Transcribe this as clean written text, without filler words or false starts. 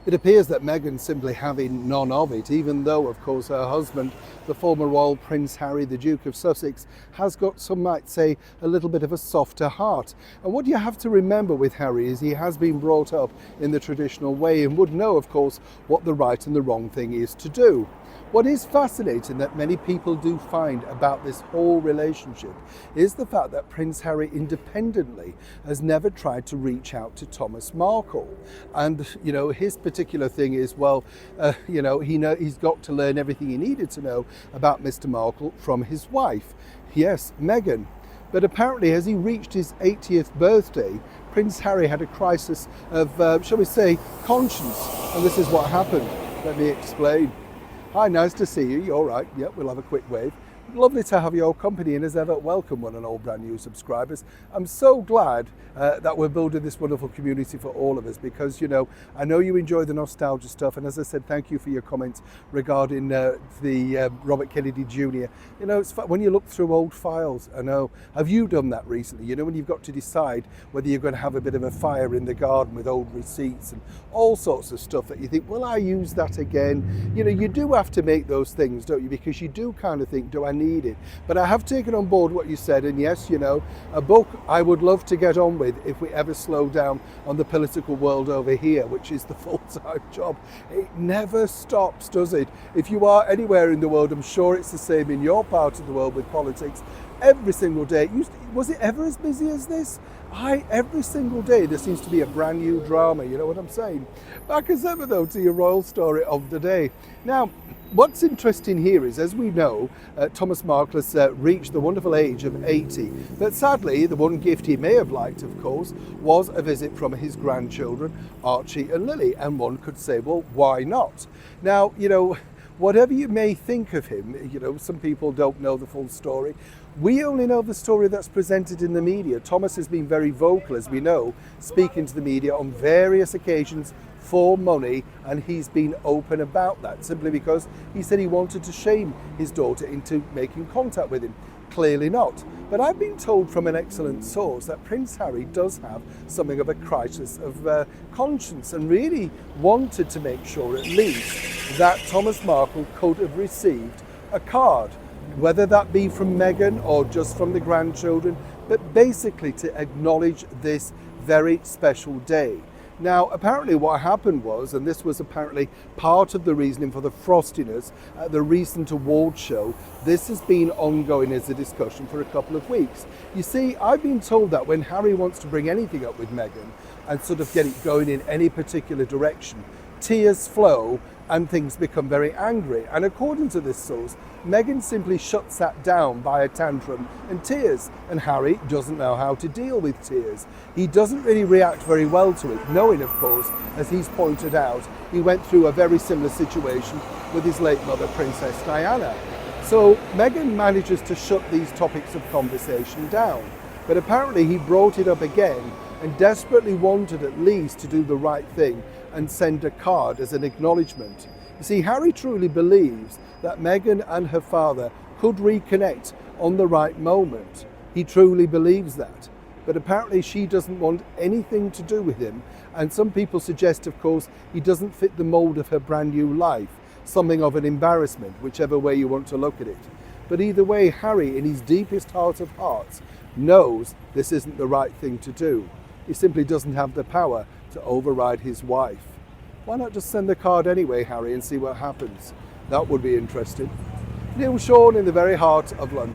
It appears that Meghan's simply having none of it, even though, of course, her husband, the former royal Prince Harry, the Duke of Sussex, has got, some might say, a little bit of a softer heart. And what you have to remember with Harry is he has been brought up in the traditional way and would know, of course, what the right and the wrong thing is to do. What is fascinating that many people do find about this whole relationship is the fact that Prince Harry independently has never tried to reach out to Thomas Markle. And, his particular thing is, he's got to learn everything he needed to know about Mr. Markle from his wife. Yes, Meghan. But apparently, as he reached his 80th birthday, Prince Harry had a crisis of, shall we say, conscience. And this is what happened. Let me explain. Hi, nice to see you. You all right? Yep, we'll have a quick wave. Lovely to have your company, and as ever, welcome one and all brand new subscribers. I'm so glad that we're building this wonderful community for all of us because, I know you enjoy the nostalgia stuff, and as I said, thank you for your comments regarding the Robert Kennedy Jr. It's fun when you look through old files. I know. Have you done that recently? When you've got to decide whether you're going to have a bit of a fire in the garden with old receipts and all sorts of stuff that you think, will I use that again? You do have to make those things, don't you? Because you do kind of think, do I need it? But I have taken on board what you said, and yes, a book I would love to get on with if we ever slow down on the political world over here, which is the full-time job. It never stops, does it? If you are anywhere in the world, I'm sure it's the same in your part of the world with politics. Every single day. Was it ever as busy as this? Every single day there seems to be a brand new drama, you know what I'm saying? Back as ever though to your royal story of the day. Now, what's interesting here is, as we know, Thomas Markle has reached the wonderful age of 80. But sadly, the one gift he may have liked, of course, was a visit from his grandchildren, Archie and Lily. And one could say, well, why not? Now, whatever you may think of him, some people don't know the full story. We only know the story that's presented in the media. Thomas has been very vocal, as we know, speaking to the media on various occasions for money, and he's been open about that simply because he said he wanted to shame his daughter into making contact with him. Clearly not. But I've been told from an excellent source that Prince Harry does have something of a crisis of conscience and really wanted to make sure at least that Thomas Markle could have received a card, whether that be from Meghan or just from the grandchildren, but basically to acknowledge this very special day. Now, apparently what happened was, and this was apparently part of the reasoning for the frostiness at the recent awards show, this has been ongoing as a discussion for a couple of weeks. You see, I've been told that when Harry wants to bring anything up with Meghan and sort of get it going in any particular direction, tears flow and things become very angry. And according to this source, Meghan simply shuts that down by a tantrum and tears. And Harry doesn't know how to deal with tears. He doesn't really react very well to it, knowing, of course, as he's pointed out, he went through a very similar situation with his late mother, Princess Diana. So Meghan manages to shut these topics of conversation down. But apparently he brought it up again and desperately wanted at least to do the right thing and send a card as an acknowledgement. You see, Harry truly believes that Meghan and her father could reconnect on the right moment. He truly believes that. But apparently she doesn't want anything to do with him. And some people suggest, of course, he doesn't fit the mould of her brand new life. Something of an embarrassment, whichever way you want to look at it. But either way, Harry, in his deepest heart of hearts, knows this isn't the right thing to do. He simply doesn't have the power to override his wife. Why not just send the card anyway, Harry, and see what happens? That would be interesting. Neil Sean in the very heart of London.